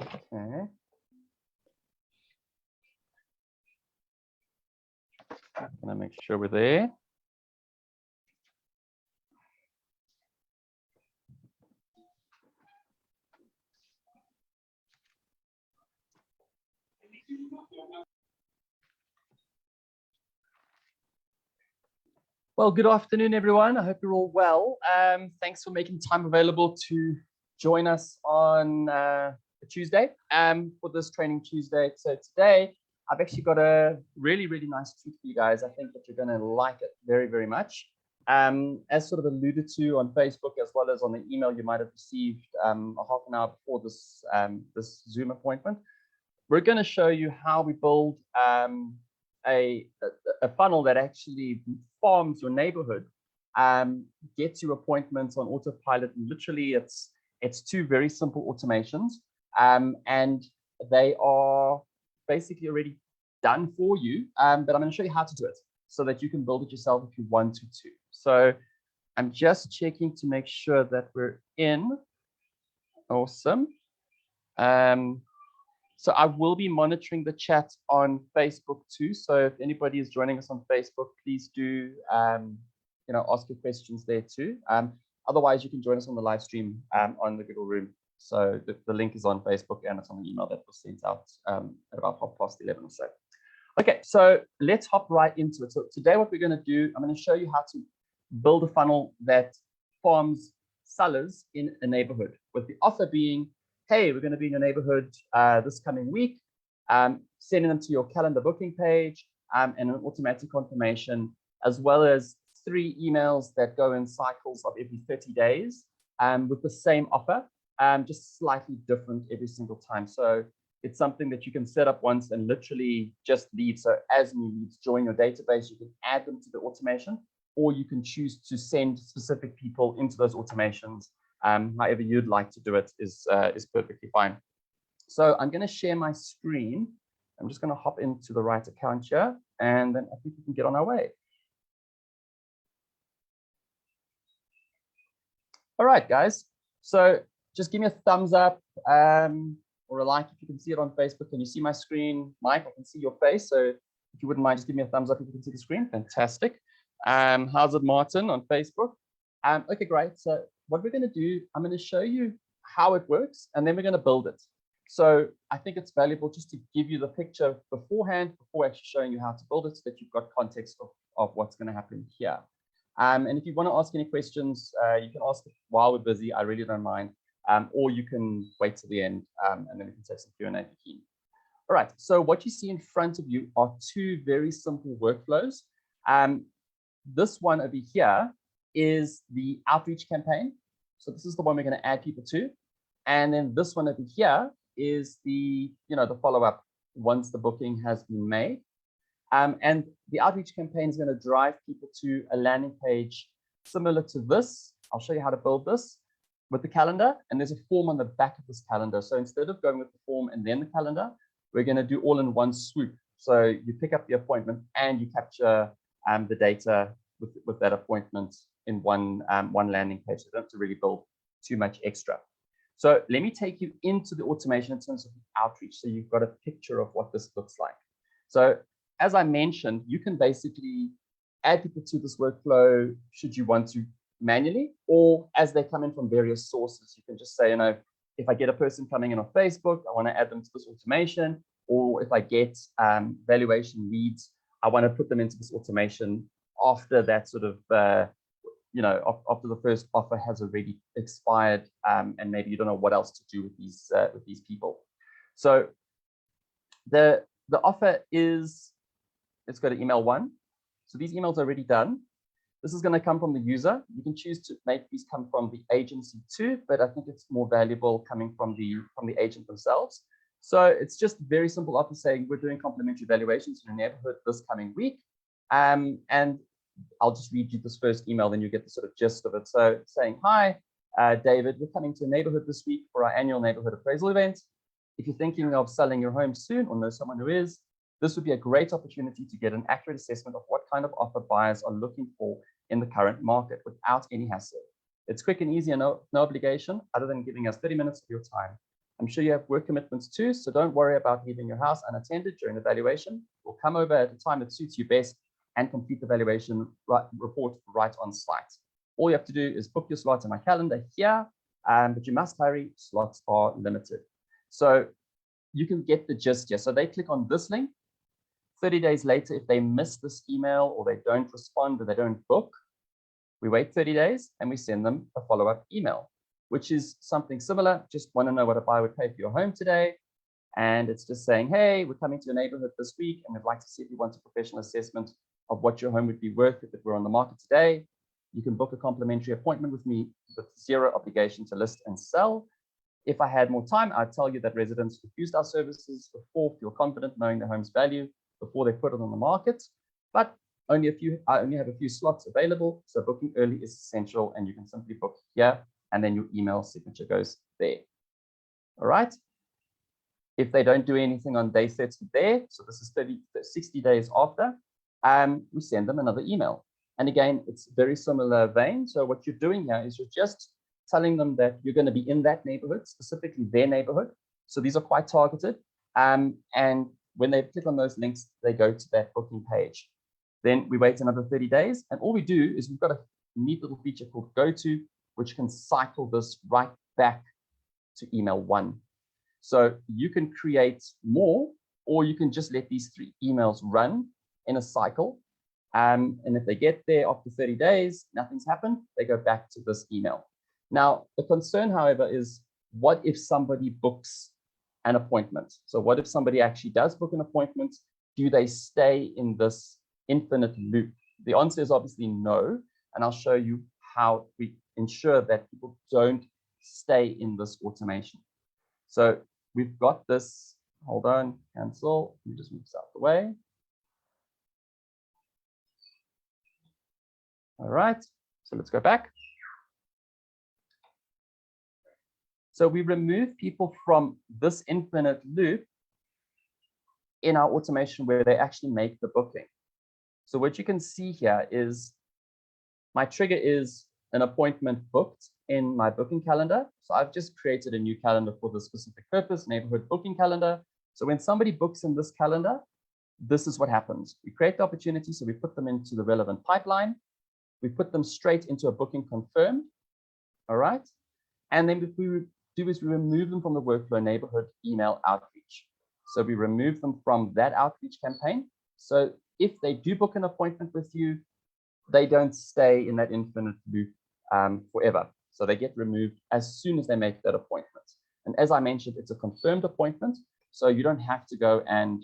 Okay. Can I make sure we're there? Well, good afternoon, everyone. I hope you're all well. Thanks for making time available to join us on a Tuesday for this Training Tuesday. So today, I've actually got a really, really nice treat for you guys. I think that you're going to like it very, very much. As sort of alluded to on Facebook, as well as on the email you might have received a half an hour before this, this Zoom appointment, we're going to show you how we build a funnel that actually farms your neighborhood, gets you appointments on autopilot. And literally, it's two very simple automations, and they are basically already done for you. But I'm going to show you how to do it so that you can build it yourself if you want to too. So I'm just checking to make sure that we're in. Awesome. So I will be monitoring the chat on Facebook too. So if anybody is joining us on Facebook, please do ask your questions there too. Otherwise, you can join us on the live stream on the Google Room. So the link is on Facebook and it's on the email that was sent out at about 11:30 or so. Okay, so let's hop right into it. So today what we're going to do, I'm going to show you how to build a funnel that farms sellers in a neighborhood, with the offer being, hey, we're going to be in your neighborhood this coming week, sending them to your calendar booking page and an automatic confirmation, as well as 3 emails that go in cycles of every 30 days with the same offer, just slightly different every single time. So it's something that you can set up once and literally just leave. So as new leads join your database, you can add them to the automation, or you can choose to send specific people into those automations. However you'd like to do it is perfectly fine. So I'm going to share my screen. I'm just going to hop into the right account here, and then I think we can get on our way. All right, guys. So just give me a thumbs up or a like if you can see it on Facebook. Can you see my screen? Mike, I can see your face. So if you wouldn't mind, just give me a thumbs up if you can see the screen. Fantastic. How's it, Martin, on Facebook? Okay, great. So what we're going to do, I'm going to show you how it works, and then we're going to build it. So I think it's valuable just to give you the picture beforehand, before actually showing you how to build it, so that you've got context of what's going to happen here. And if you want to ask any questions, you can ask while we're busy. I really don't mind. Or you can wait till the end, and then we can take some Q&A if you're keen. All right, so what you see in front of you are 2 very simple workflows. This one over here is the outreach campaign. So this is the one we're going to add people to. And then this one over here is the follow-up once the booking has been made. And the outreach campaign is going to drive people to a landing page similar to this. I'll show you how to build this with the calendar. And there's a form on the back of this calendar. So instead of going with the form and then the calendar, we're going to do all in one swoop. So you pick up the appointment and you capture the data with that appointment in one landing page. So you don't have to really build too much extra. So let me take you into the automation in terms of the outreach, so you've got a picture of what this looks like. So as I mentioned, you can basically add people to this workflow should you want to manually, or as they come in from various sources. You can just say, if I get a person coming in on Facebook, I want to add them to this automation, or if I get valuation leads, I want to put them into this automation after that sort of, after the first offer has already expired, and maybe you don't know what else to do with these people. So the offer is, let's go to email 1. So these emails are already done. This is going to come from the user. You can choose to make these come from the agency too, but I think it's more valuable coming from the agent themselves. So it's just very simple offer saying we're doing complimentary valuations in your neighborhood this coming week. And I'll just read you this first email, then you get the sort of gist of it. So saying, hi, David, we're coming to a neighborhood this week for our annual neighborhood appraisal event. If you're thinking of selling your home soon or know someone who is, this would be a great opportunity to get an accurate assessment of what kind of offer buyers are looking for in the current market without any hassle. It's quick and easy and no obligation other than giving us 30 minutes of your time. I'm sure you have work commitments too, so don't worry about leaving your house unattended during the valuation. We'll come over at a time that suits you best and complete the valuation report right on site. All you have to do is book your slots in my calendar here, but you must hurry. Slots are limited. So you can get the gist here. So they click on this link. 30 days later, if they miss this email or they don't respond or they don't book, we wait 30 days and we send them a follow-up email, which is something similar. Just want to know what a buyer would pay for your home today. And it's just saying, hey, we're coming to your neighborhood this week and we'd like to see if you want a professional assessment of what your home would be worth if it were on the market today. You can book a complimentary appointment with me with zero obligation to list and sell. If I had more time, I'd tell you that residents who've used our services before feel confident knowing their home's value before they put it on the market. But I only have a few slots available, so booking early is essential, and you can simply book here, and then your email signature goes there. All right. If they don't do anything on day 30 there, so this is 60 days after, we send them another email. And again, it's very similar vein. So what you're doing here is you're just telling them that you're going to be in that neighborhood, specifically their neighborhood. So these are quite targeted. And when they click on those links, they go to that booking page. Then we wait another 30 days. And all we do is we've got a neat little feature called Go To, which can cycle this right back to email 1. So you can create more, or you can just let these 3 emails run in a cycle. And if they get there after 30 days, nothing's happened, they go back to this email. Now, the concern, however, is what if somebody books an appointment? So what if somebody actually does book an appointment? Do they stay in this infinite loop? The answer is obviously no. And I'll show you how we ensure that people don't stay in this automation. So we've got this, hold on, cancel, let me just move this out of the way. All right, so let's go back. So we remove people from this infinite loop in our automation where they actually make the booking. So what you can see here is my trigger is an appointment booked in my booking calendar. So I've just created a new calendar for the specific purpose, neighborhood booking calendar. So when somebody books in this calendar, this is what happens. We create the opportunity, so we put them into the relevant pipeline. We put them straight into a booking confirmed. All right. And then what we do is we remove them from the workflow neighborhood email outreach. So we remove them from that outreach campaign. So if they do book an appointment with you, they don't stay in that infinite loop forever. So they get removed as soon as they make that appointment. And as I mentioned, it's a confirmed appointment. So you don't have to go and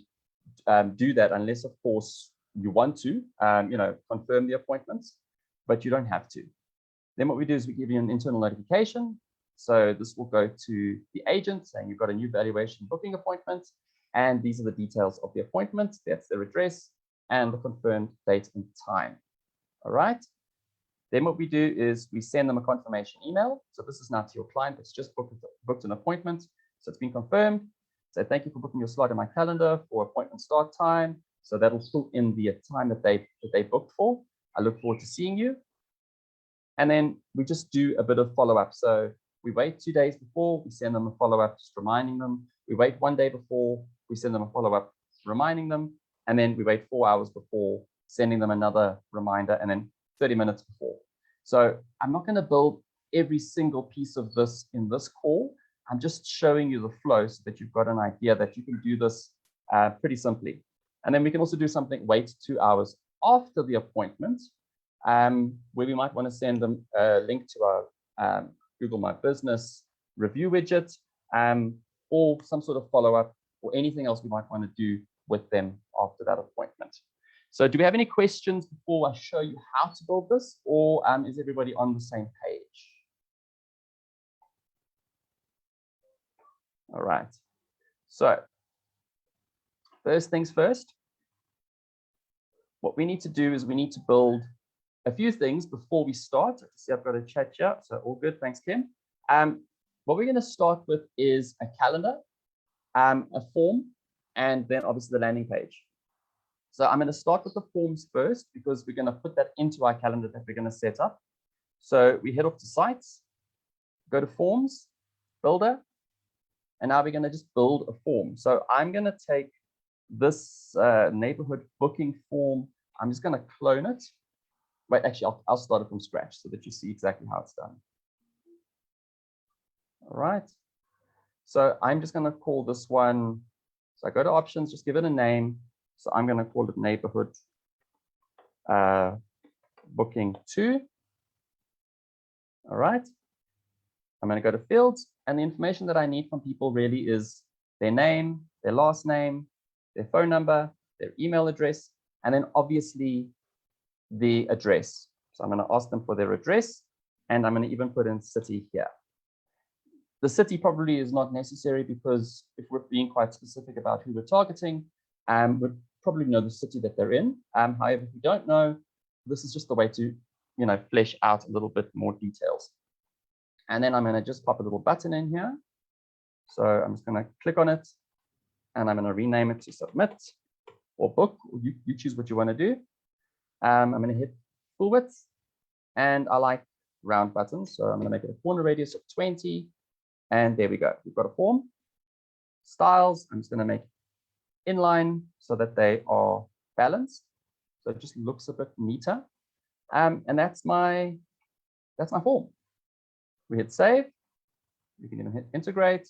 do that unless, of course, you want to, confirm the appointments, but you don't have to. Then what we do is we give you an internal notification. So this will go to the agent saying you've got a new valuation booking appointment, and these are the details of the appointment. That's their address and the confirmed date and time. All right. Then what we do is we send them a confirmation email. So this is now to your client that's just booked an appointment. So it's been confirmed. So thank you for booking your slot in my calendar for appointment start time. So that'll fill in the time that they booked for. I look forward to seeing you. And then we just do a bit of follow-up. So we wait 2 days before, we send them a follow-up, just reminding them. We wait 1 day before, we send them a follow-up, reminding them. And then we wait 4 hours before, sending them another reminder, and then 30 minutes before. So I'm not going to build every single piece of this in this call. I'm just showing you the flow so that you've got an idea that you can do this pretty simply. And then we can also do something, wait 2 hours after the appointment, where we might want to send them a link to our Google My Business review widget, or some sort of follow-up, or anything else we might want to do with them after that appointment. So do we have any questions before I show you how to build this, or is everybody on the same page? All right. So first things first, what we need to do is we need to build a few things before we start. See, I've got a chat here, so all good. Thanks, Kim. What we're going to start with is a calendar, a form, and then obviously the landing page. So I'm going to start with the forms first because we're going to put that into our calendar that we're going to set up. So we head off to sites, go to forms, builder, And now we're going to just build a form. So I'm going to take this neighborhood booking form. I'm just going to clone it. Wait, actually, I'll start it from scratch so that you see exactly how it's done. All right. So I'm just going to call this one. So I go to options, just give it a name. So I'm going to call it neighborhood booking 2. All right. I'm going to go to fields, and the information that I need from people really is their name, their last name, their phone number, their email address, and then obviously the address. So I'm going to ask them for their address, and I'm going to even put in city here. The city probably is not necessary because if we're being quite specific about who we're targeting, we'd probably know the city that they're in. However, if we don't know, this is just the way to, flesh out a little bit more details. And then I'm going to just pop a little button in here. So I'm just going to click on it, and I'm going to rename it to submit or book. You choose what you want to do. I'm going to hit full width, and I like round buttons. So I'm going to make it a corner radius of 20. And there we go. We've got a form. Styles, I'm just going to make inline so that they are balanced. So it just looks a bit neater. And that's my form. We hit save. We can even hit integrate.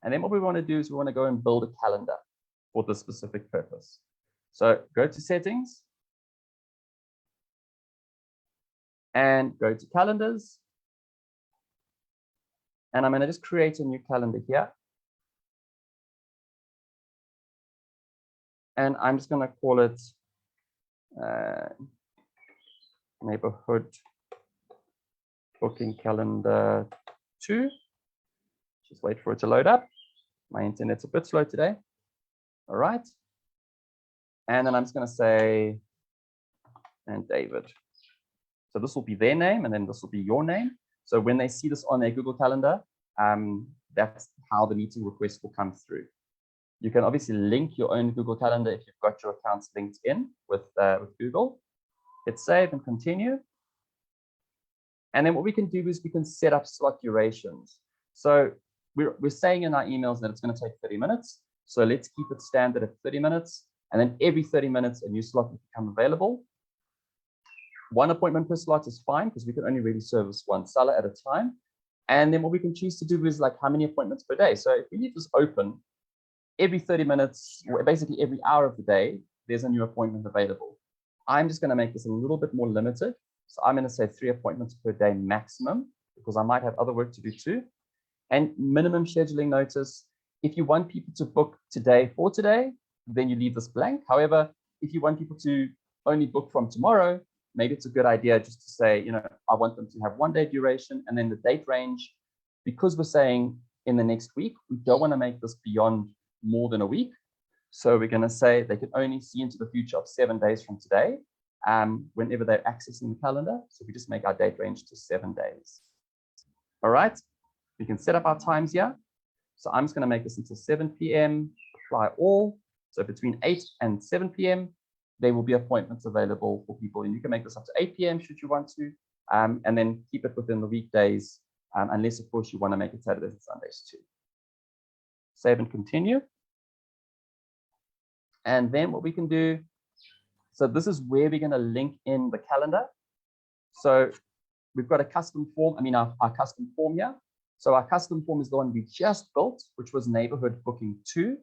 And then what we want to do is we want to go and build a calendar for this specific purpose. So go to settings and go to calendars. And I'm going to just create a new calendar here. And I'm just going to call it neighborhood booking calendar 2. Just wait for it to load up. My internet's a bit slow today. All right. And then I'm just going to say, and David. So this will be their name, and then this will be your name. So when they see this on their Google Calendar, that's how the meeting request will come through. You can obviously link your own Google Calendar if you've got your accounts linked in with Google. Hit save and continue. And then what we can do is we can set up slot durations. So we're saying in our emails that it's going to take 30 minutes. So let's keep it standard at 30 minutes. And then every 30 minutes, a new slot will become available. One appointment per slot is fine because we can only really service one seller at a time. And then what we can choose to do is like how many appointments per day. So if we leave this open, every 30 minutes, basically every hour of the day, there's a new appointment available. I'm just going to make this a little bit more limited. So I'm going to say 3 appointments per day maximum because I might have other work to do too. And minimum scheduling notice. If you want people to book today for today, then you leave this blank. However, if you want people to only book from tomorrow, maybe it's a good idea just to say, I want them to have 1 day duration, and then the date range, because we're saying in the next week, we don't want to make this beyond more than a week. So we're going to say they can only see into the future of 7 days from today, whenever they're accessing the calendar. So we just make our date range to 7 days. All right, we can set up our times here. So I'm just going to make this until 7 p.m., apply all. So between 8 and 7 p.m., there will be appointments available for people. And you can make this up to 8 p.m. should you want to, and then keep it within the weekdays, unless, of course, you want to make it Saturdays and Sundays too. Save and continue. And then what we can do, so this is where we're going to link in the calendar. So we've got a custom form, our custom form here. So our custom form is the one we just built, which was neighborhood booking 2.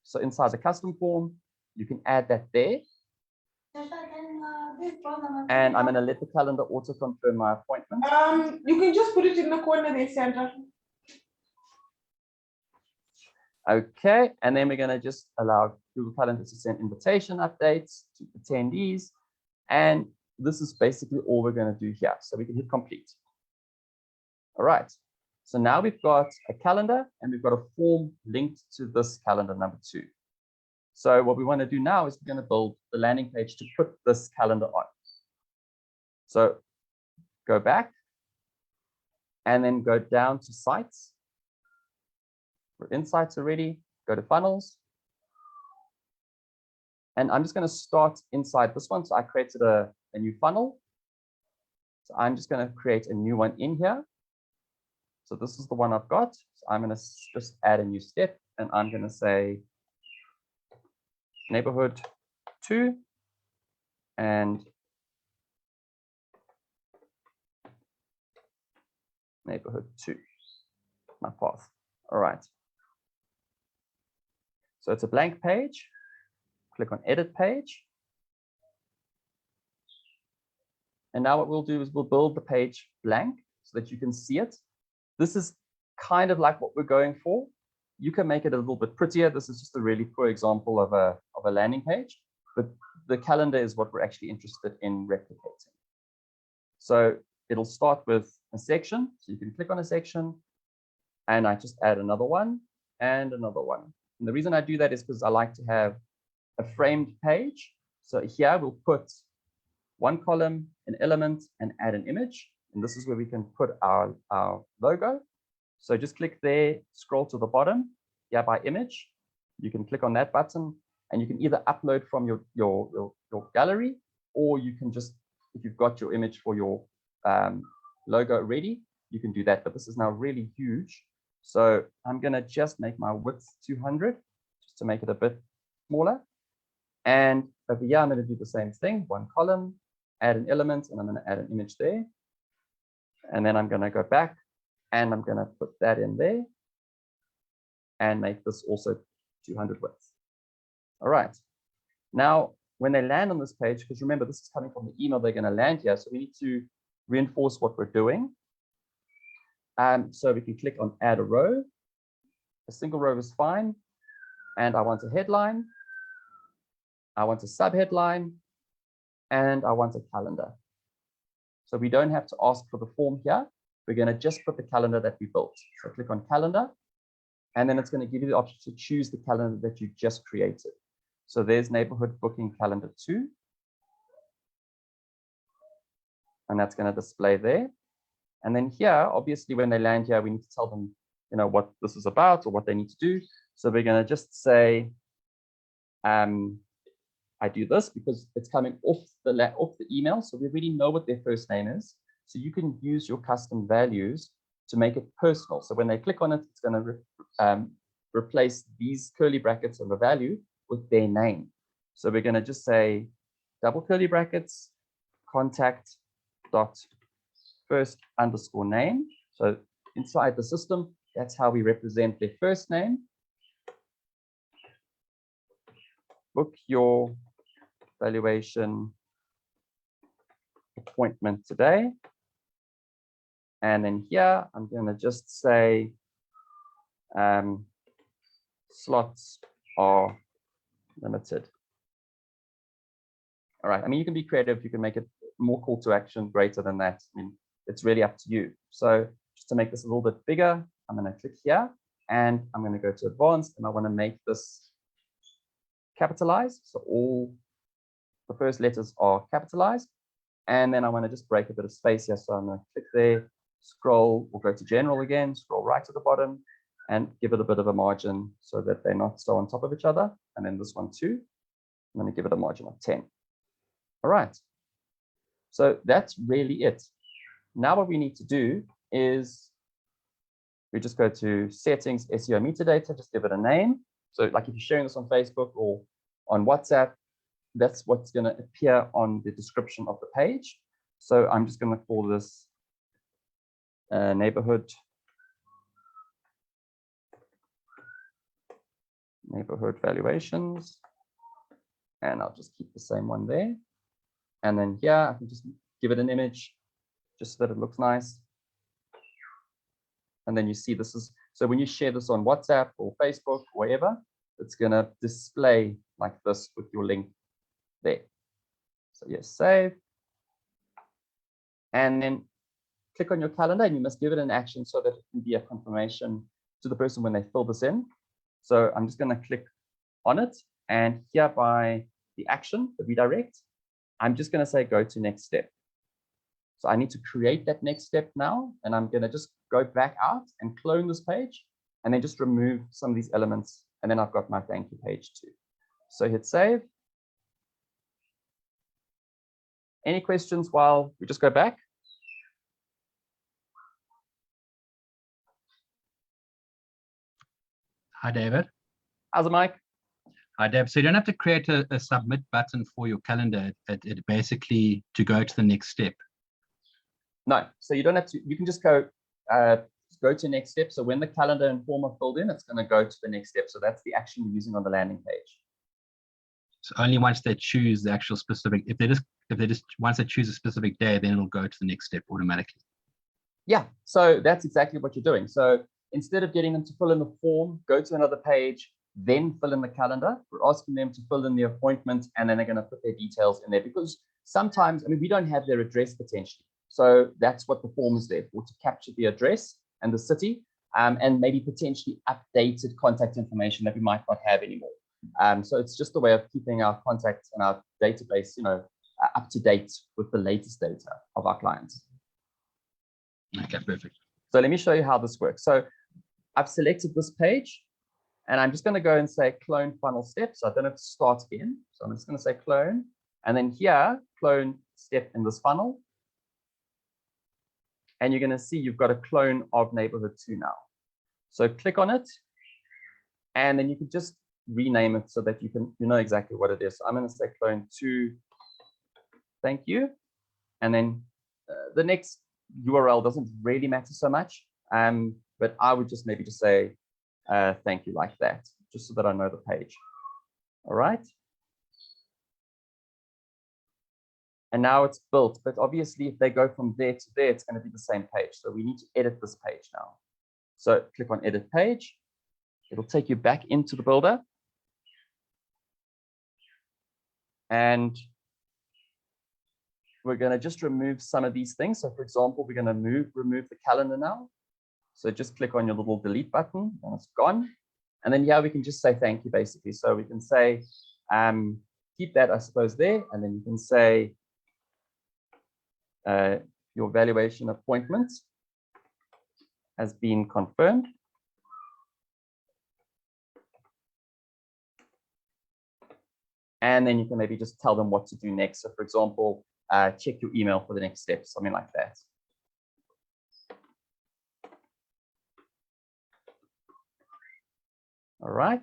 So inside the custom form, you can add that there. And I'm going to let the calendar auto confirm my appointment. You can just put it in the corner there, Sandra. Okay, and then we're going to just allow Google Calendar to send invitation updates to attendees. And this is basically all we're going to do here. So we can hit complete. All right. So now we've got a calendar and we've got a form linked to this calendar number 2. So what we want to do now is we're going to build the landing page to put this calendar on. So go back and then go down to sites. We're in sites already. Go to funnels. And I'm just going to start inside this one. So I created a new funnel. So I'm just going to create a new one in here. So this is the one I've got. So I'm going to just add a new step, and I'm going to say neighborhood 2 and neighborhood 2, my path. All right. So it's a blank page. Click on edit page. And now what we'll do is we'll build the page blank so that you can see it. This is kind of like what we're going for. You can make it a little bit prettier. This is just a really poor example of a landing page, but the calendar is what we're actually interested in replicating. So it'll start with a section. So you can click on a section, and I just add another one and another one. And the reason I do that is because I like to have a framed page. So here we'll put one column, an element, and add an image. And this is where we can put our logo. So just click there, scroll to the bottom, here by image. You can click on that button, and you can either upload from your gallery, or you can just, if you've got your image for your logo ready, you can do that. But this is now really huge. So I'm going to just make my width 200, just to make it a bit smaller. And over here, I'm going to do the same thing, one column, add an element, and I'm going to add an image there. And then I'm going to go back, and I'm going to put that in there and make this also 200 width. All right. Now, when they land on this page, because remember, this is coming from the email, they're going to land here. So we need to reinforce what we're doing. So we can click on add a row. A single row is fine. And I want a headline. I want a subheadline. And I want a calendar. So we don't have to ask for the form here. We're going to just put the calendar that we built. So click on calendar, and then it's going to give you the option to choose the calendar that you just created. So there's neighborhood booking calendar 2. And that's going to display there. And then here, obviously, when they land here, we need to tell them, you know, what this is about or what they need to do. So we're going to just say, I do this because it's coming off the email. So we already know what their first name is. So you can use your custom values to make it personal. So when they click on it, it's going to replace these curly brackets of a value with their name. So we're going to just say double curly brackets, contact dot first underscore name. So inside the system, that's how we represent their first name. Book your valuation appointment today. And then here, I'm going to just say slots are limited. All right. I mean, you can be creative. You can make it more call to action, greater than that. I mean, it's really up to you. So just to make this a little bit bigger, I'm going to click here, and I'm going to go to advanced, and I want to make this capitalized. So all the first letters are capitalized. And then I want to just break a bit of space here. So I'm going to click there, scroll, or go to general again, scroll right to the bottom, and give it a bit of a margin so that they're not so on top of each other. And then this one too, I'm going to give it a margin of 10. All right. So that's really it. Now what we need to do is we just go to settings, SEO metadata, just give it a name. So like if you're sharing this on Facebook or on WhatsApp, that's what's going to appear on the description of the page. So I'm just going to call this neighborhood valuations, and I'll just keep the same one there. And then here I can just give it an image just so that it looks nice. And then you see this is, so when you share this on WhatsApp or Facebook or wherever, it's going to display like this with your link there. So yes, save. And then click on your calendar, and you must give it an action so that it can be a confirmation to the person when they fill this in. So I'm just going to click on it, and here by the action, the redirect, I'm just going to say go to next step. So I need to create that next step now, and I'm going to just go back out and clone this page, and then just remove some of these elements, and then I've got my thank you page too. So hit save. Any questions while we just go back? Hi, David. How's it, Mike? Hi, Deb. So you don't have to create a submit button for your calendar. It basically to go to the next step. No, so you don't have to. You can just go to next step. So when the calendar and form are filled in, it's going to go to the next step. So that's the action you're using on the landing page. So only once they choose the actual specific, if they just once they choose a specific day, then it'll go to the next step automatically. Yeah, so that's exactly what you're doing. So instead of getting them to fill in the form, go to another page, then fill in the calendar. We're asking them to fill in the appointment, and then they're going to put their details in there, because sometimes, I mean, we don't have their address potentially. So that's what the form is there for, to capture the address and the city, and maybe potentially updated contact information that we might not have anymore. So it's just a way of keeping our contacts and our database, up to date with the latest data of our clients. Okay, perfect. So let me show you how this works. So I've selected this page, and I'm just going to go and say clone funnel step. So I don't have to start again. So I'm just going to say clone, and then here, clone step in this funnel. And you're going to see you've got a clone of neighborhood 2 now. So click on it, and then you can just rename it so that you know exactly what it is. So I'm going to say clone 2, thank you. And then the next URL doesn't really matter so much, but I would just maybe just say thank you like that, just so that I know the page. All right. And now it's built, but obviously if they go from there to there, it's going to be the same page. So we need to edit this page now. So click on edit page. It'll take you back into the builder. And we're going to just remove some of these things. So for example, we're going to remove the calendar now. So just click on your little delete button and it's gone. And then we can just say thank you basically. So we can say, keep that, I suppose, there. And then you can say your valuation appointment has been confirmed. And then you can maybe just tell them what to do next. So for example, check your email for the next step, something like that. All right.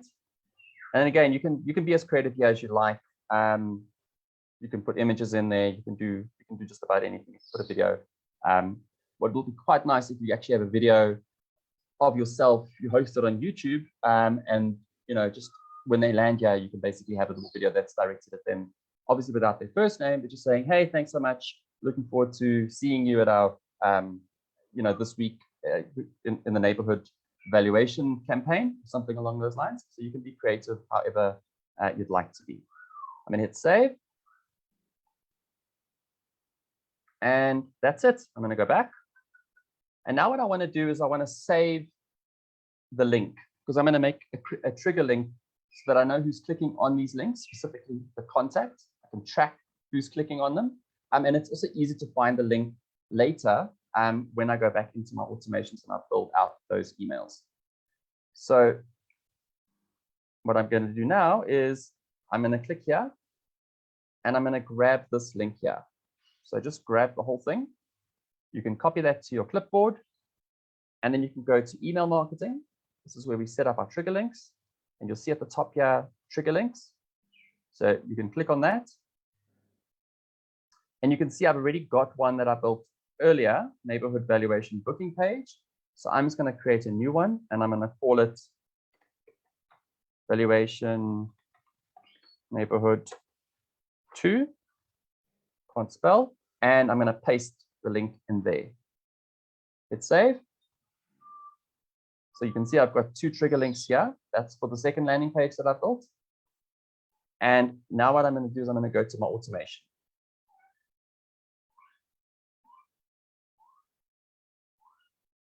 And again, you can be as creative here as you like. You can put images in there. You can do just about anything. Put a video. What will be quite nice if you actually have a video of yourself, you host it on YouTube, and just when they land here, you can basically have a little video that's directed at them, obviously without their first name, but just saying, hey, thanks so much. Looking forward to seeing you at our, this week in the neighborhood valuation campaign, something along those lines. So you can be creative however you'd like to be. I'm going to hit save. And that's it. I'm going to go back. And now what I want to do is I want to save the link, because I'm going to make a trigger link so that I know who's clicking on these links, specifically the contact. I can track who's clicking on them. And it's also easy to find the link later when I go back into my automations and I build out those emails. So what I'm going to do now is I'm going to click here and I'm going to grab this link here. So just grab the whole thing. You can copy that to your clipboard, and then you can go to email marketing. This is where we set up our trigger links, and you'll see at the top here, trigger links. So you can click on that. And you can see I've already got one that I built earlier, neighborhood valuation booking page. So I'm just going to create a new one, and I'm going to call it valuation neighborhood 2. Can't spell. And I'm going to paste the link in there. Hit save. So you can see I've got 2 trigger links here. That's for the second landing page that I built. And now what I'm going to do is I'm going to go to my automation.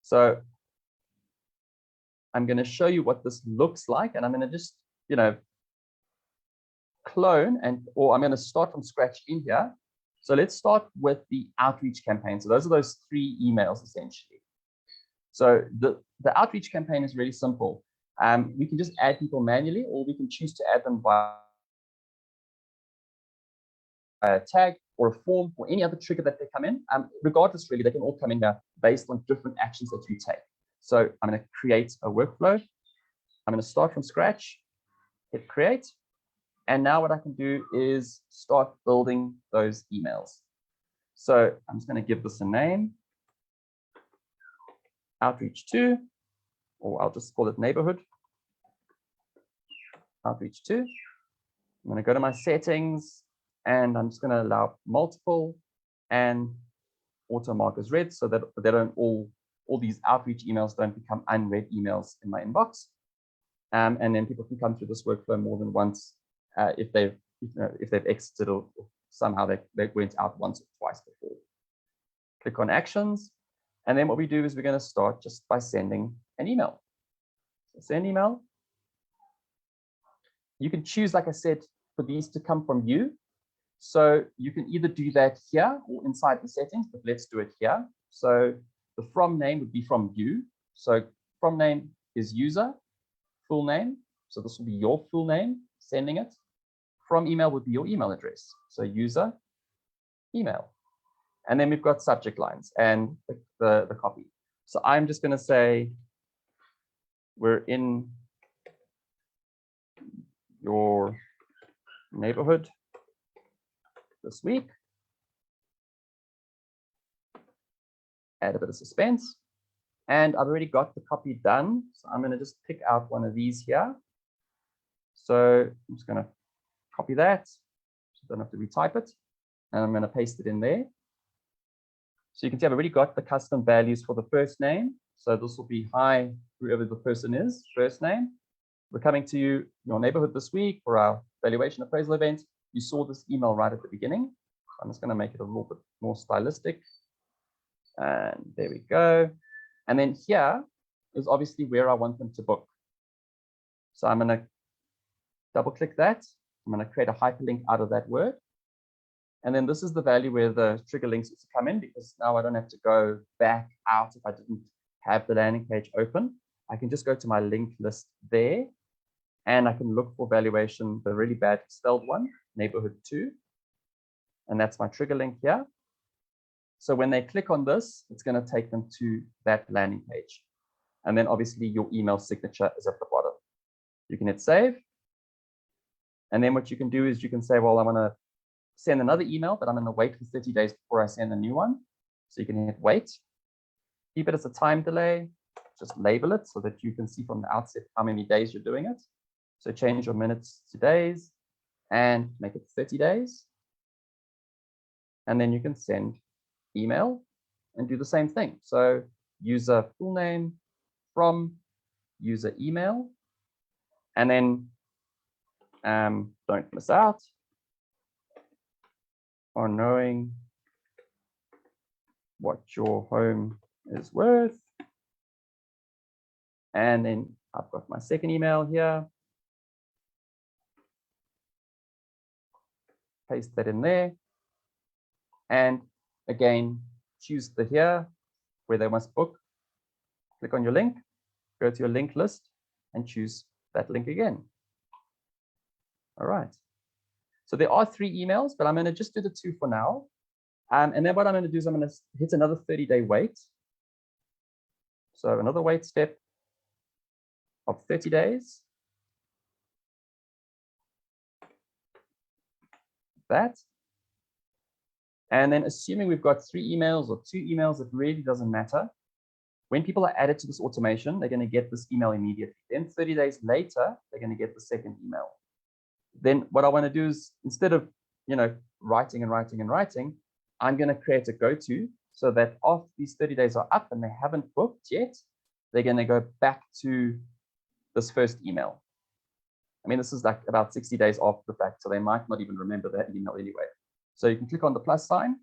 So I'm going to show you what this looks like, and I'm going to just, clone or I'm going to start from scratch in here. So let's start with the outreach campaign. So those are those 3 emails essentially. So the outreach campaign is really simple. We can just add people manually, or we can choose to add them by a tag or a form or any other trigger that they come in. Regardless, really, they can all come in here based on different actions that you take. So I'm going to create a workflow. I'm going to start from scratch, hit create. And now what I can do is start building those emails. So I'm just going to give this a name, outreach 2, or I'll just call it neighborhood, outreach 2. I'm going to go to my settings, and I'm just going to allow multiple and auto mark as read, so that they don't all these outreach emails don't become unread emails in my inbox. And then people can come through this workflow more than once if they've exited or somehow they went out once or twice before. Click on actions, and then what we do is we're going to start just by sending an email. So send email. You can choose, like I said, for these to come from you. So you can either do that here or inside the settings, but let's do it here. So the from name would be from you. So from name is user, full name. So this will be your full name, sending it. From email would be your email address. So user, email. And then we've got subject lines and the copy. So I'm just going to say, we're in your neighborhood this week. Add a bit of suspense. And I've already got the copy done. So I'm going to just pick out one of these here. So I'm just going to copy that. So I don't have to retype it. And I'm going to paste it in there. So you can see I've already got the custom values for the first name. So this will be hi, whoever the person is, first name. We're coming to your neighborhood this week for our valuation appraisal event. You saw this email right at the beginning. So I'm just going to make it a little bit more stylistic. And there we go. And then here is obviously where I want them to book. So I'm going to double click that. I'm going to create a hyperlink out of that word. And then this is the value where the trigger links to come in, because now I don't have to go back out if I didn't have the landing page open. I can just go to my link list there, and I can look for valuation, the really bad spelled one, neighborhood 2. And that's my trigger link here. So when they click on this, it's going to take them to that landing page. And then obviously your email signature is at the bottom. You can hit save. And then what you can do is you can say, well, I want to send another email, but I'm going to wait for 30 days before I send a new one. So you can hit wait. Keep it as a time delay. Just label it so that you can see from the outset how many days you're doing it. So change your minutes to days and make it 30 days. And then you can send email and do the same thing. So user full name from user email. And then don't miss out on knowing what your home is worth. And then I've got my second email here. Paste that in there. And again, choose the here where they must book. Click on your link, go to your link list and choose that link again. All right. So there are 3 emails, but I'm going to just do the 2 for now. And then what I'm going to do is I'm going to hit another 30-day wait. So another wait step of 30 days. That. And then assuming we've got 3 emails or 2 emails, it really doesn't matter. When people are added to this automation, they're going to get this email immediately. Then 30 days later, they're going to get the second email. Then what I want to do is, instead of writing and writing and writing, I'm going to create a go-to so that after these 30 days are up and they haven't booked yet, they're going to go back to this first email. I mean, this is like about 60 days after the fact, so they might not even remember that email anyway. So you can click on the plus sign,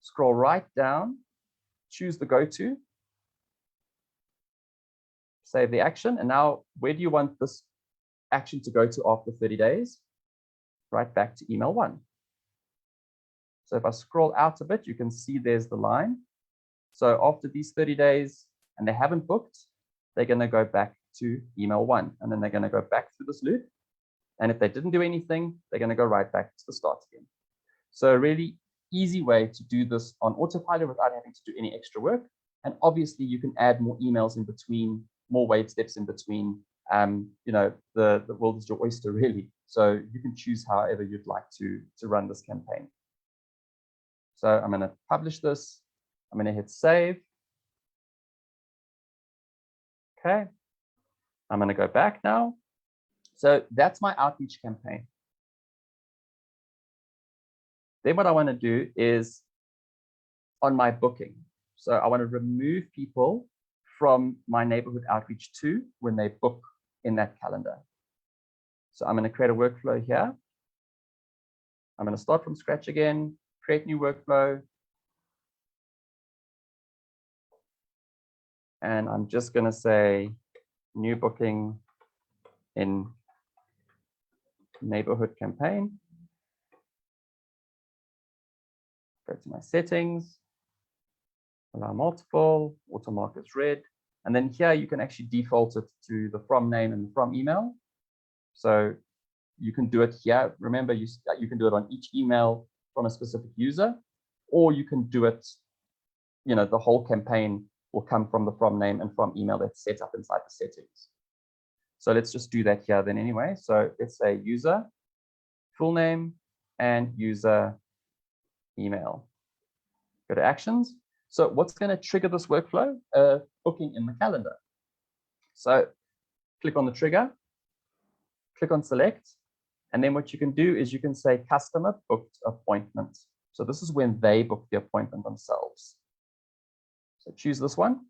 scroll right down, choose the go-to, save the action. And now where do you want this action to go to after 30 days? Right back to email 1. So if I scroll out a bit, you can see there's the line. So after these 30 days and they haven't booked, they're going to go back to email 1. And then they're going to go back through this loop. And if they didn't do anything, they're going to go right back to the start again. So a really easy way to do this on autopilot without having to do any extra work. And obviously you can add more emails in between, more wait steps in between, you know, the world is your oyster, really. So you can choose however you'd like to run this campaign. So I'm going to publish this. I'm going to hit save. Okay. I'm going to go back now. So that's my outreach campaign. Then what I want to do is on my booking. So I want to remove people from my neighborhood outreach 2 when they book in that calendar. So I'm going to create a workflow here. I'm going to start from scratch again, create new workflow. And I'm just going to say new booking in neighborhood campaign. Go to my settings, allow multiple, auto-mark as red. And then here you can actually default it to the from name and the from email. So you can do it here. Remember, you can do it on each email from a specific user, or you can do it, you know, the whole campaign will come from the from name and from email that's set up inside the settings. So let's just do that here then anyway. So let's say user, full name, and user email. Go to actions. So what's going to trigger this workflow? Booking in the calendar. So click on the trigger, click on select, and then what you can do is you can say customer booked appointment. So this is when they book the appointment themselves. So choose this one.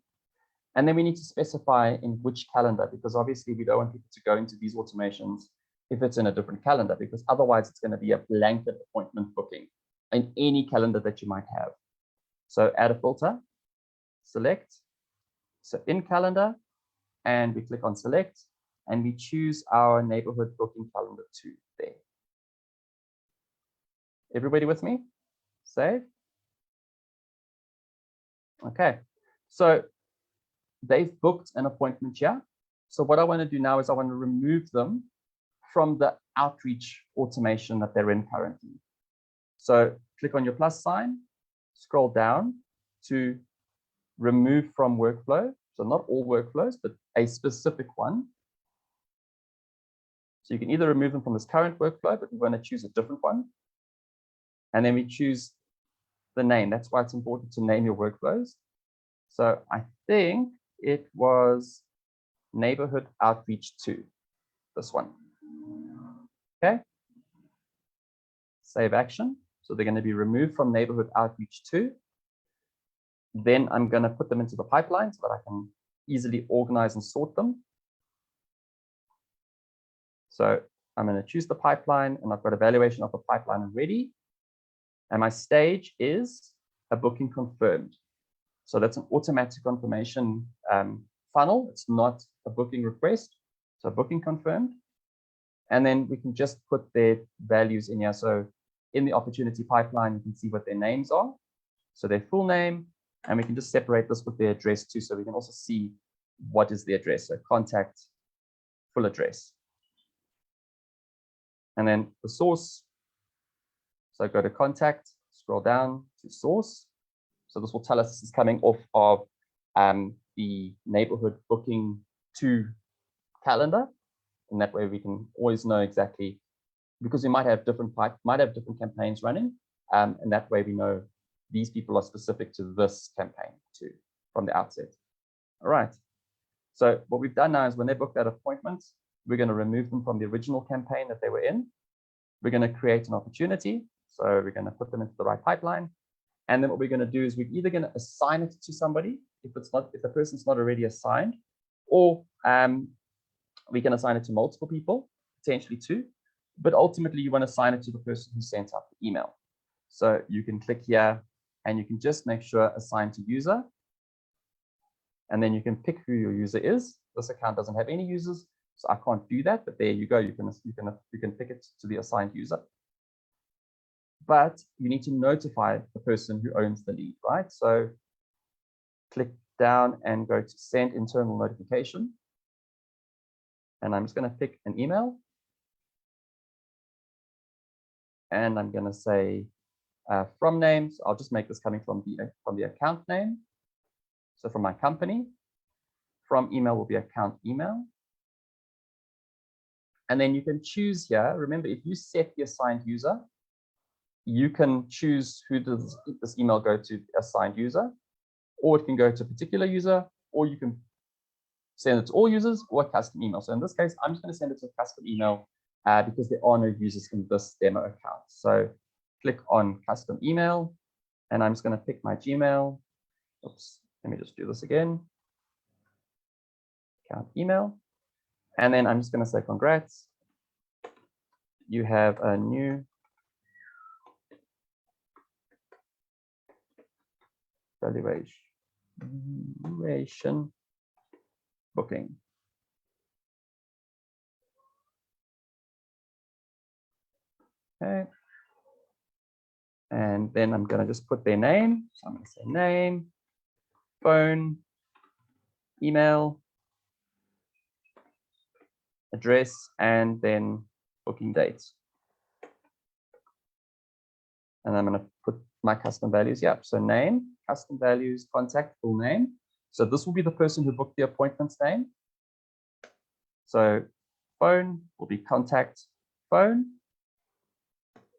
And then we need to specify in which calendar, because obviously we don't want people to go into these automations if it's in a different calendar, because otherwise it's going to be a blanket appointment booking in any calendar that you might have. So add a filter, select, so in calendar, and we click on select, and we choose our neighborhood booking calendar 2 there. Everybody with me? Save. Okay, so they've booked an appointment here. So what I want to do now is I want to remove them from the outreach automation that they're in currently. So click on your plus sign, scroll down to remove from workflow. So not all workflows, but a specific one. So you can either remove them from this current workflow, but we want to choose a different one. And then we choose the name. That's why it's important to name your workflows. So I think it was neighborhood outreach 2, this one. Okay. Save action. So they're going to be removed from neighborhood outreach 2. Then I'm going to put them into the pipeline so that I can easily organize and sort them. So I'm going to choose the pipeline, and I've got a valuation of the pipeline already. And my stage is a booking confirmed. So that's an automatic confirmation funnel. It's not a booking request. So booking confirmed. And then we can just put their values in here. So in the opportunity pipeline, you can see what their names are. So their full name, and we can just separate this with their address too. So we can also see what is the address. So contact, full address. And then the source. So go to contact, scroll down to source. So this will tell us this is coming off of the neighborhood booking 2 calendar. And that way we can always know exactly, because we might have different campaigns running. And that way we know these people are specific to this campaign too from the outset. All right. So what we've done now is when they book that appointment, we're going to remove them from the original campaign that they were in. We're going to create an opportunity. So we're going to put them into the right pipeline. And then what we're going to do is we're either going to assign it to somebody if the person's not already assigned, or we can assign it to multiple people, potentially 2. But ultimately, you want to assign it to the person who sent out the email. So you can click here, and you can just make sure assign to user. And then you can pick who your user is. This account doesn't have any users, so I can't do that. But there you go. You can pick it to the assigned user. But you need to notify the person who owns the lead, right? So click down and go to send internal notification. And I'm just going to pick an email. And I'm going to say from names. I'll just make this coming from the account name. So from my company, from email will be account email. And then you can choose here. Remember, if you set the assigned user, you can choose who does this email go to, assigned user, or it can go to a particular user, or you can send it to all users or a custom email. So in this case, I'm just going to send it to a custom email because there are no users in this demo account. So click on custom email, and I'm just going to pick my Gmail. Oops, let me just do this again. Account email. And then I'm just going to say, congrats. You have a new valuation booking. Okay. And then I'm going to just put their name. So I'm going to say name, phone, email, address, and then booking dates. And I'm going to put my custom values here. So name, custom values, contact, full name. So this will be the person who booked the appointment's name. So phone will be contact phone.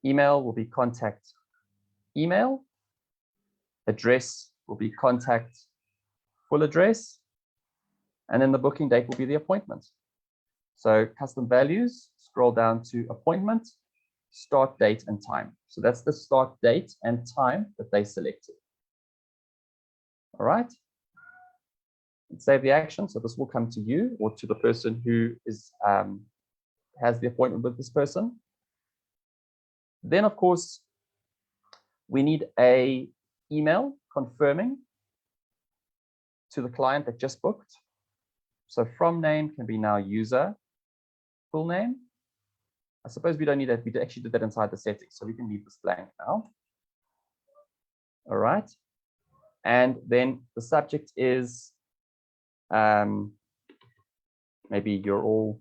Email will be contact email. Address will be contact full address. And then the booking date will be the appointment. So custom values, scroll down to appointment, start date and time. So that's the start date and time that they selected. All right. And save the action. So this will come to you or to the person who is has the appointment with this person. Then, of course, we need an email confirming to the client that just booked. So from name can be now user, full name. I suppose we don't need that. We actually did that inside the settings, so we can leave this blank now. All right. And then the subject is maybe you're all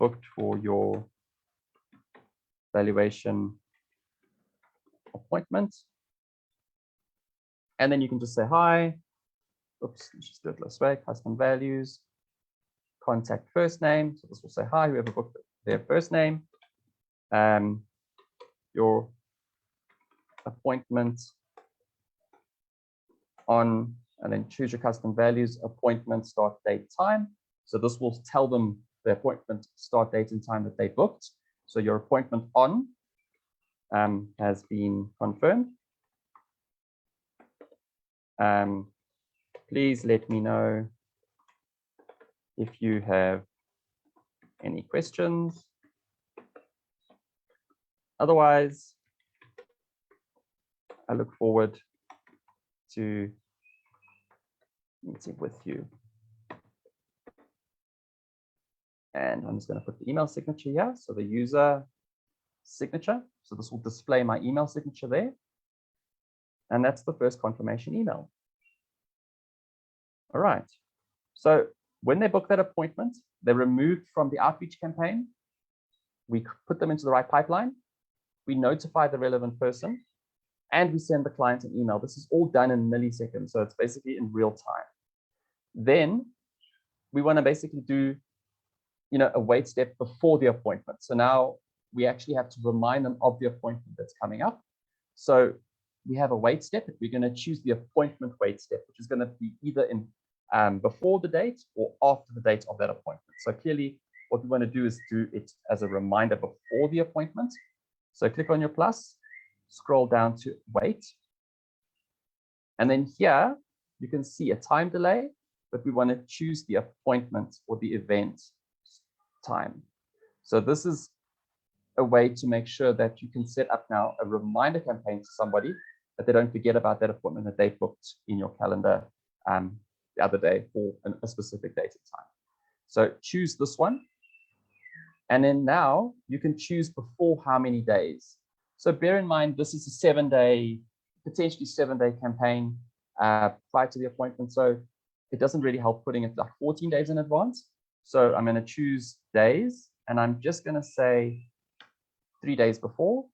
booked for your valuation appointment. And then you can just say hi. Oops, let's just do it this way. Custom values, contact first name. So this will say hi, whoever booked their first name. Your appointment on, and then choose your custom values, appointment, start date, time. So this will tell them the appointment, start date, and time that they booked. So your appointment on has been confirmed. Please let me know if you have any questions. Otherwise, I look forward to meeting with you. And I'm just going to put the email signature here. So the user signature. So this will display my email signature there. And that's the first confirmation email. All right. So when they book that appointment, they're removed from the outreach campaign. We put them into the right pipeline. We notify the relevant person, and we send the client an email. This is all done in milliseconds, so it's basically in real time. Then we want to basically do, a wait step before the appointment. So now we actually have to remind them of the appointment that's coming up. So we have a wait step. We're going to choose the appointment wait step, which is going to be either in before the date or after the date of that appointment. So clearly, what we want to do is do it as a reminder before the appointment. So click on your plus, scroll down to wait. And then here, you can see a time delay, but we want to choose the appointment or the event time. So this is a way to make sure that you can set up now a reminder campaign to somebody that they don't forget about that appointment that they booked in your calendar the other day for a specific date and time. So choose this one. And then now you can choose before how many days. So bear in mind, this is a 7-day, potentially 7-day campaign prior to the appointment. So it doesn't really help putting it like 14 days in advance. So I'm going to choose days, and I'm just going to say 3 days before,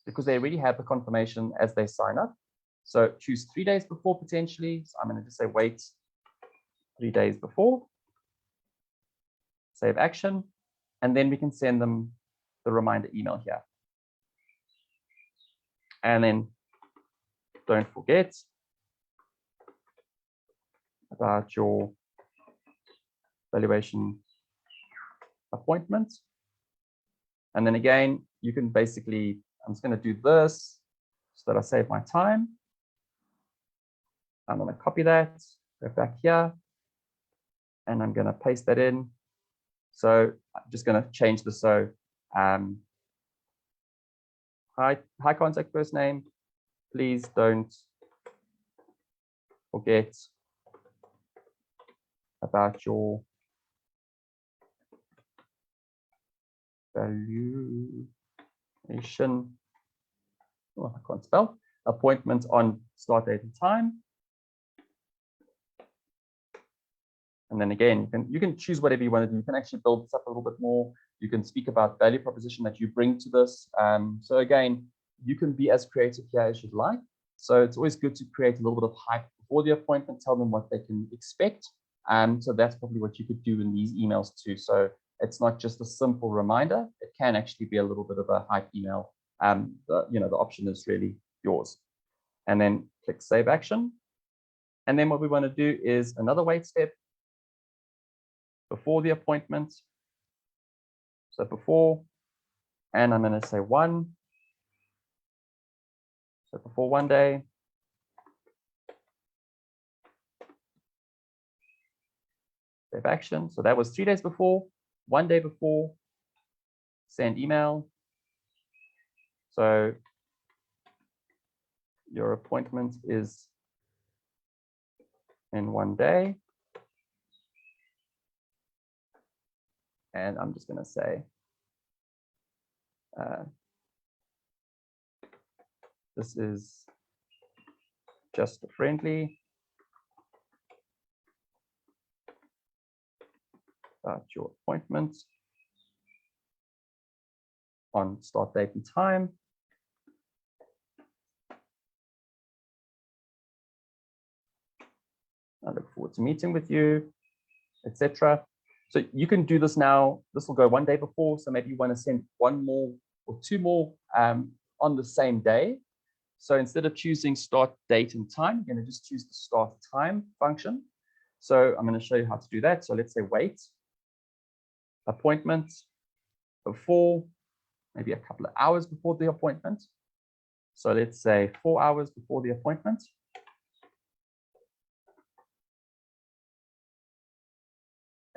because they already have the confirmation as they sign up. So choose 3 days before potentially. So I'm going to just say wait 3 days before. save action, and then we can send them the reminder email here. And then don't forget about your valuation appointment. And then again, you can basically, I'm just going to do this so that I save my time. I'm going to copy that, go back here, and I'm going to paste that in. So I'm just going to change this. So high contact first name, please don't forget about your valuation, oh, I can't spell, appointment on start date and time. And then again, you can choose whatever you want to do. You can actually build this up a little bit more. You can speak about value proposition that you bring to this. So again, you can be as creative here as you'd like. So it's always good to create a little bit of hype before the appointment, tell them what they can expect. So that's probably what you could do in these emails too. So it's not just a simple reminder. It can actually be a little bit of a hype email. The option is really yours. And then click Save Action. And then what we want to do is another wait step before the appointment. So before, and I'm going to say 1. So before 1 day. Save action. So that was 3 days before, 1 day before, send email. So your appointment is in 1 day. And I'm just going to say, this is just a friendly about your appointment on start date and time. I look forward to meeting with you, etc. So you can do this now. This will go 1 day before. So maybe you want to send 1 more or 2 more on the same day. So instead of choosing start date and time, you're going to just choose the start time function. So I'm going to show you how to do that. So let's say wait, appointment before, maybe a couple of hours before the appointment. So let's say 4 hours before the appointment.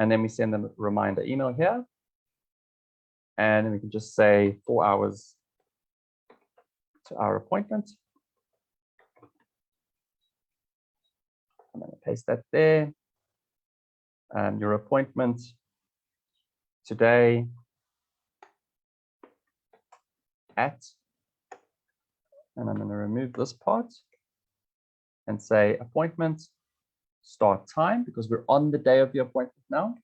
And then we send them a reminder email here. And then we can just say 4 hours to our appointment. I'm going to paste that there. Your appointment today at, and I'm going to remove this part and say appointment start time, because we're on the day of the appointment now.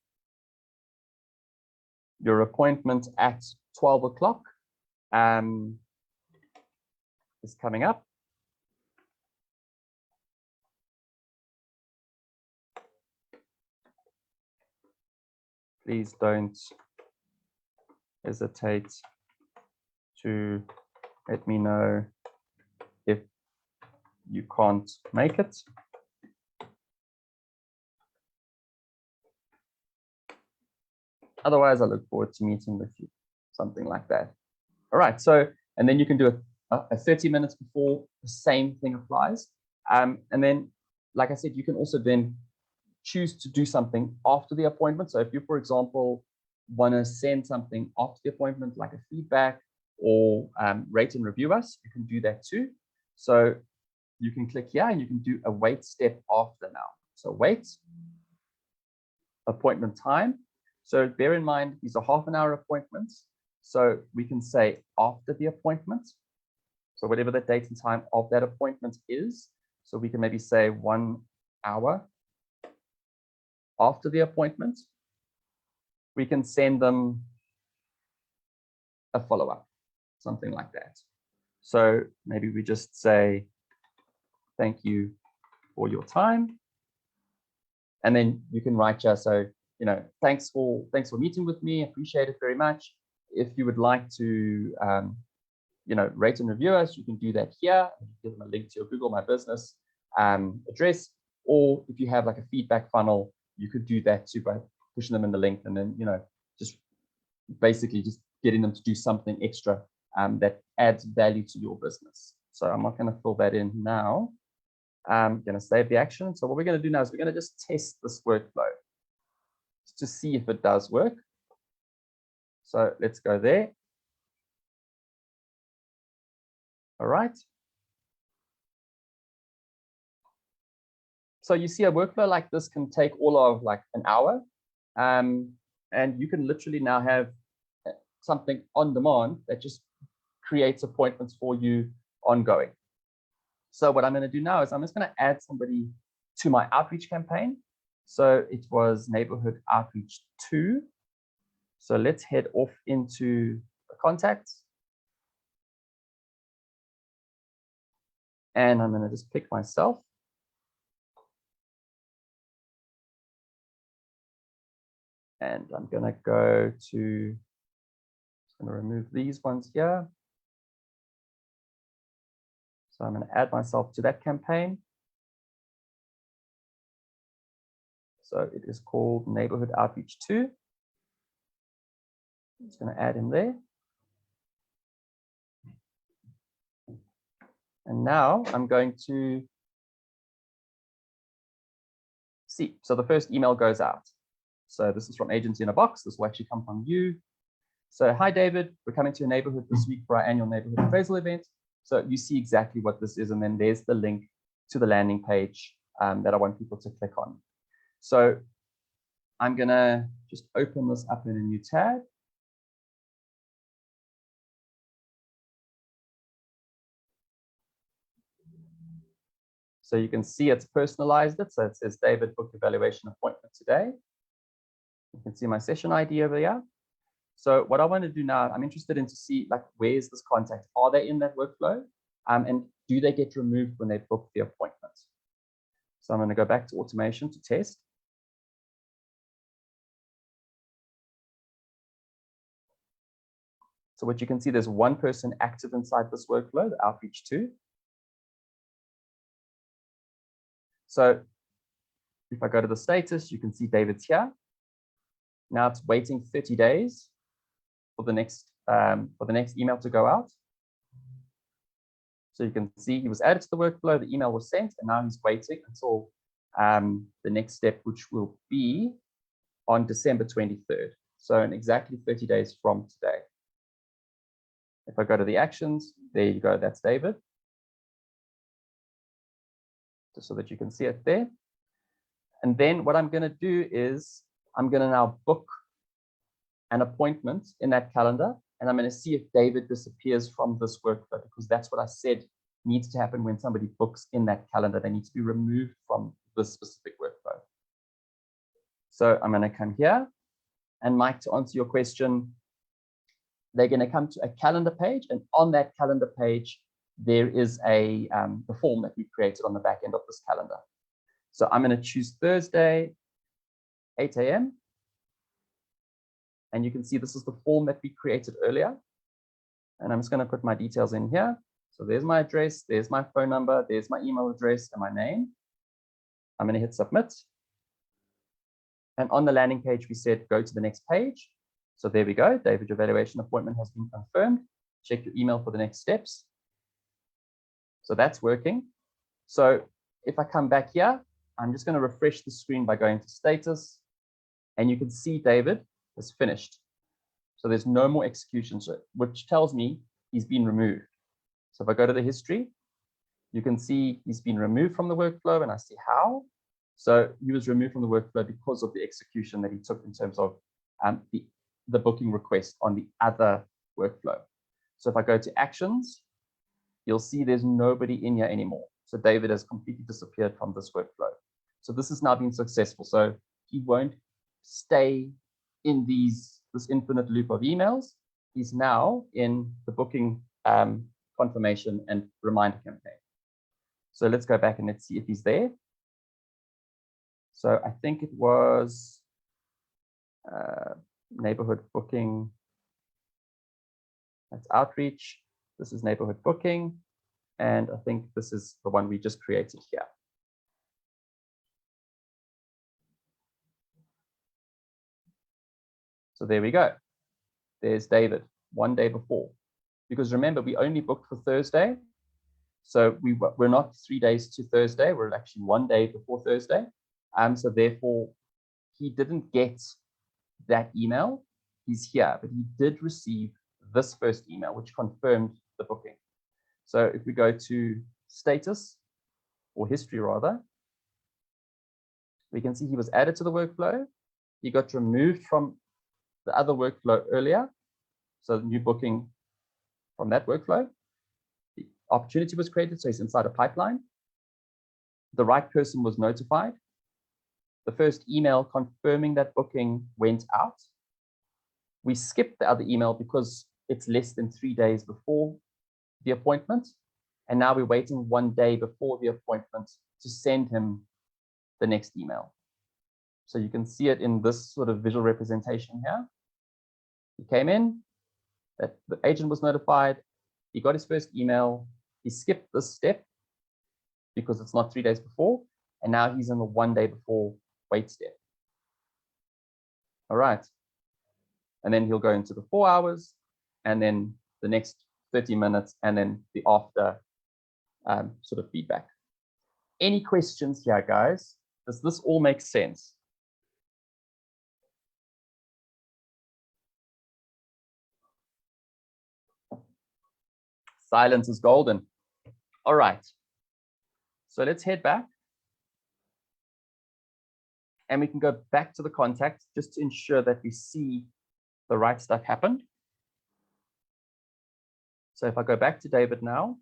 Your appointment at 12 o'clock is coming up. Please don't hesitate to let me know if you can't make it. Otherwise, I look forward to meeting with you, something like that. All right, so, and then you can do a 30 minutes before, the same thing applies. And then, like I said, you can also then choose to do something after the appointment. So if you, for example, want to send something after the appointment, like a feedback or rate and review us, you can do that too. So you can click here and you can do a wait step after now. So wait, appointment time. So bear in mind, these are half-an-hour appointments. So we can say after the appointment. So whatever the date and time of that appointment is. So we can maybe say 1 hour after the appointment. We can send them a follow-up, something like that. So maybe we just say, thank you for your time. And then you can write here, so, thanks for meeting with me. Appreciate it very much. If you would like to, rate and review us, you can do that here. Give them a link to your Google My Business address, or if you have like a feedback funnel, you could do that too by pushing them in the link, and then just basically just getting them to do something extra that adds value to your business. So I'm not going to fill that in now. I'm going to save the action. So what we're going to do now is we're going to just test this workflow to see if it does work. So let's go there. All right. So you see a workflow like this can take all of like an hour. And you can literally now have something on demand that just creates appointments for you ongoing. So what I'm going to do now is I'm just going to add somebody to my outreach campaign. So it was neighborhood outreach 2. So let's head off into the contacts. And I'm going to just pick myself. And I'm going to go to, I'm going to remove these ones here. So I'm going to add myself to that campaign. So it is called Neighborhood Outreach 2. I'm just going to add him there. And now I'm going to see. So the first email goes out. So this is from Agency in a Box. This will actually come from you. So, hi, David. We're coming to your neighborhood this week for our annual neighborhood appraisal event. So you see exactly what this is. And then there's the link to the landing page that I want people to click on. So I'm going to just open this up in a new tab. So you can see it's personalized it. So it says David booked evaluation appointment today. You can see my session ID over here. So what I want to do now, I'm interested in to see like, where's this contact? Are they in that workflow? And do they get removed when they book the appointment? So I'm going to go back to automation to test. So what you can see, there's one person active inside this workflow, the outreach 2. So if I go to the status, you can see David's here. Now it's waiting 30 days for the next email to go out. So you can see he was added to the workflow, the email was sent, and now he's waiting until the next step, which will be on December 23rd. So in exactly 30 days from today. If I go to the actions, there you go, that's David. Just so that you can see it there. And then what I'm going to do is I'm going to now book an appointment in that calendar, and I'm going to see if David disappears from this workflow, because that's what I said needs to happen when somebody books in that calendar. They need to be removed from this specific workflow. So I'm going to come here, and Mike, to answer your question, they're going to come to a calendar page, and on that calendar page, there is the form that we created on the back end of this calendar. So I'm going to choose Thursday, 8 a.m. And you can see this is the form that we created earlier. And I'm just going to put my details in here. So there's my address, there's my phone number, there's my email address and my name. I'm going to hit submit. And on the landing page, we said go to the next page. So there we go. David, your evaluation appointment has been confirmed. Check your email for the next steps. So that's working. So if I come back here, I'm just going to refresh the screen by going to status. And you can see David is finished. So there's no more execution, which tells me he's been removed. So if I go to the history, you can see he's been removed from the workflow, and I see how. So he was removed from the workflow because of the execution that he took in terms of the booking request on the other workflow. So if I go to actions, you'll see there's nobody in here anymore. So David has completely disappeared from this workflow. So this has now been successful. So he won't stay in this infinite loop of emails. He's now in the booking confirmation and reminder campaign. So let's go back and let's see if he's there. So I think it was neighborhood booking. That's outreach. This is neighborhood booking. And I think this is the one we just created here. So there we go. There's David, one day before. Because remember, we only booked for Thursday. So we're not 3 days to Thursday. We're actually 1 day before Thursday. So therefore, he didn't get that email. He's here, but he did receive this first email, which confirmed the booking. So if we go to status, or history rather, we can see he was added to the workflow. He got removed from the other workflow earlier. So the new booking from that workflow. The opportunity was created, so he's inside a pipeline. The right person was notified. The first email confirming that booking went out. We skipped the other email because it's less than 3 days before the appointment. And now we're waiting 1 day before the appointment to send him the next email. So you can see it in this sort of visual representation here. He came in, that the agent was notified, he got his first email, he skipped this step because it's not 3 days before, and now he's in the 1 day before wait step. All right. And then he'll go into the 4 hours, and then the next 30 minutes, and then the after sort of feedback. Any questions here, guys? Does this all make sense? Silence is golden. All right. So let's head back. And we can go back to the contact just to ensure that we see the right stuff happened. So if I go back to David now,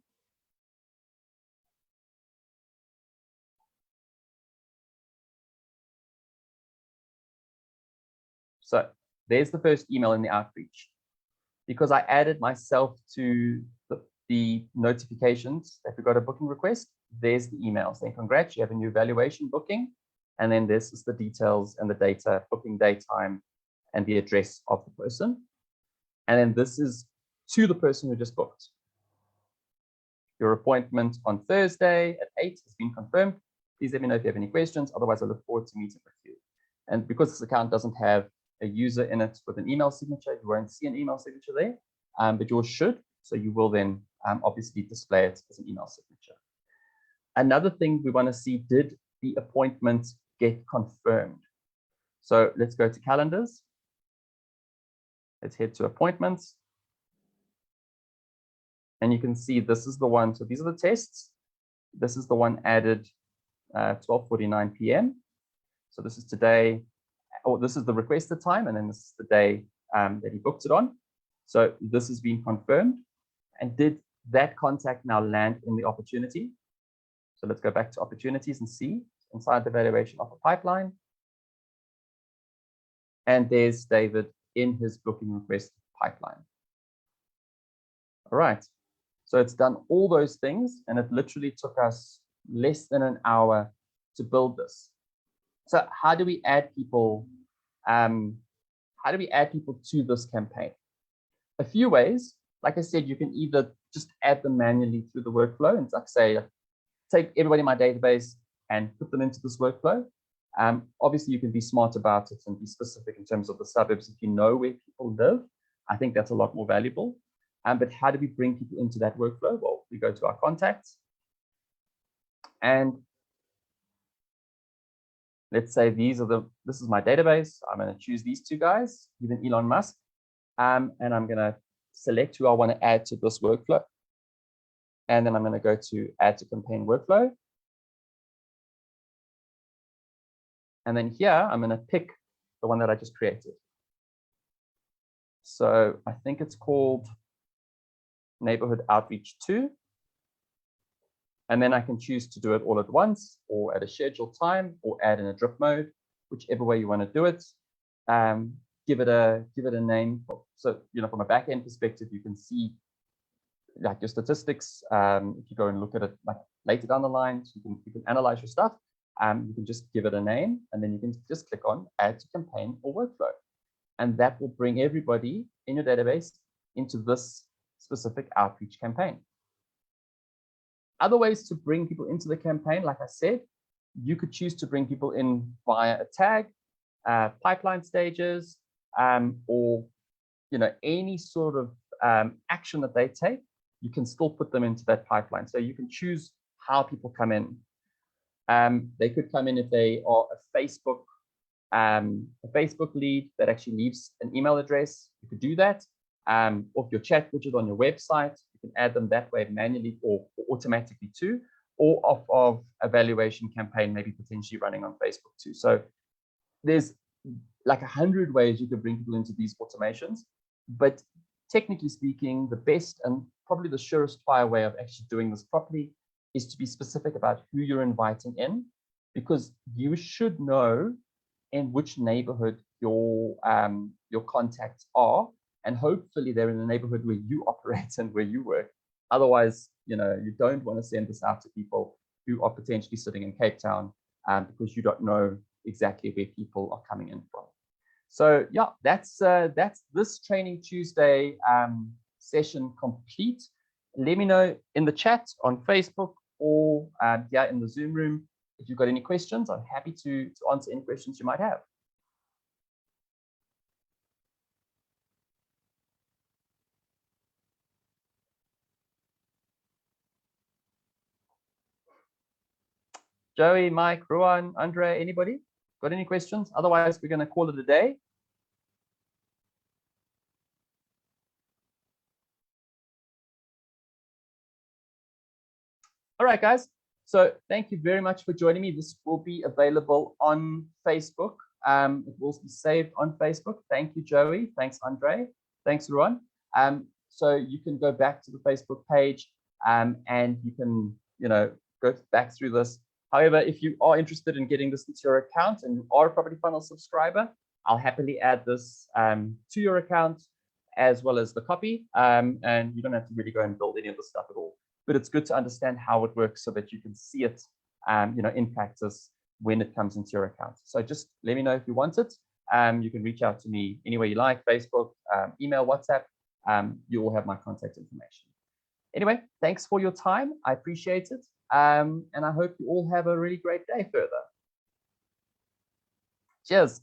so there's the first email in the outreach. Because I added myself to the notifications that we got a booking request, there's the email saying, congrats, you have a new valuation booking. And then this is the details and the data, booking date, time, and the address of the person. And then this is to the person who just booked. Your appointment on Thursday at 8 has been confirmed. Please let me know if you have any questions. Otherwise, I look forward to meeting with you. And because this account doesn't have a user in it with an email signature, you won't see an email signature there, but yours should. So you will then obviously display it as an email signature. Another thing we want to see, did the appointment get confirmed? So let's go to calendars. Let's head to appointments. And you can see this is the one. So these are the tests. This is the one added 12:49 p.m. So this is today, or this is the requested time, and then this is the day that he booked it on. So this has been confirmed. And did that contact now land in the opportunity? So let's go back to opportunities and see inside the valuation of a pipeline. And there's David in his booking request pipeline. All right. So it's done all those things, and it literally took us less than an hour to build this. So how do we add people? How do we add people to this campaign? A few ways. Like I said, you can either just add them manually through the workflow, and like say, take everybody in my database and put them into this workflow. Obviously, you can be smart about it and be specific in terms of the suburbs. If you know where people live, I think that's a lot more valuable. But how do we bring people into that workflow? Well, we go to our contacts. And let's say this is my database. I'm going to choose these two guys, even Elon Musk. And I'm going to select who I want to add to this workflow. And then I'm going to go to add to campaign workflow. And then here, I'm going to pick the one that I just created. So I think it's called Neighborhood Outreach 2. And then I can choose to do it all at once or at a scheduled time or add in a drip mode, whichever way you want to do it. Give it a name. So, from a back-end perspective, you can see like your statistics. If you go and look at it like later down the line, so you can analyze your stuff. You can just give it a name, and then you can just click on add to campaign or workflow. and that will bring everybody in your database into this specific outreach campaign. Other ways to bring people into the campaign, like I said, you could choose to bring people in via a tag, pipeline stages, or any sort of action that they take. You can still put them into that pipeline. So you can choose how people come in. They could come in if they are a Facebook lead that actually leaves an email address. You could do that. Off your chat widget on your website, you can add them that way manually or automatically too, or off of a valuation campaign, maybe potentially running on Facebook too. So there's like 100 ways you can bring people into these automations, but technically speaking, the best and probably the surest fire way of actually doing this properly is to be specific about who you're inviting in, because you should know in which neighborhood your contacts are, and hopefully they're in the neighborhood where you operate and where you work. Otherwise, you don't want to send this out to people who are potentially sitting in Cape Town, because you don't know exactly where people are coming in from. So yeah, that's this Training Tuesday session complete. Let me know in the chat on Facebook or in the Zoom room if you've got any questions. I'm happy to answer any questions you might have. Joey, Mike, Ruan, Andre, anybody got any questions? Otherwise, we're going to call it a day. All right, guys. So thank you very much for joining me. This will be available on Facebook. It will be saved on Facebook. Thank you, Joey. Thanks, Andre. Thanks, Ruan. So you can go back to the Facebook page and you can, go back through this. However, if you are interested in getting this into your account and you are a Property Funnel subscriber, I'll happily add this to your account as well as the copy. And you don't have to really go and build any of the stuff at all. But it's good to understand how it works so that you can see it, in practice when it comes into your account. So just let me know if you want it. You can reach out to me any way you like, Facebook, email, WhatsApp. You will have my contact information. Anyway, thanks for your time. I appreciate it. And I hope you all have a really great day further. Cheers.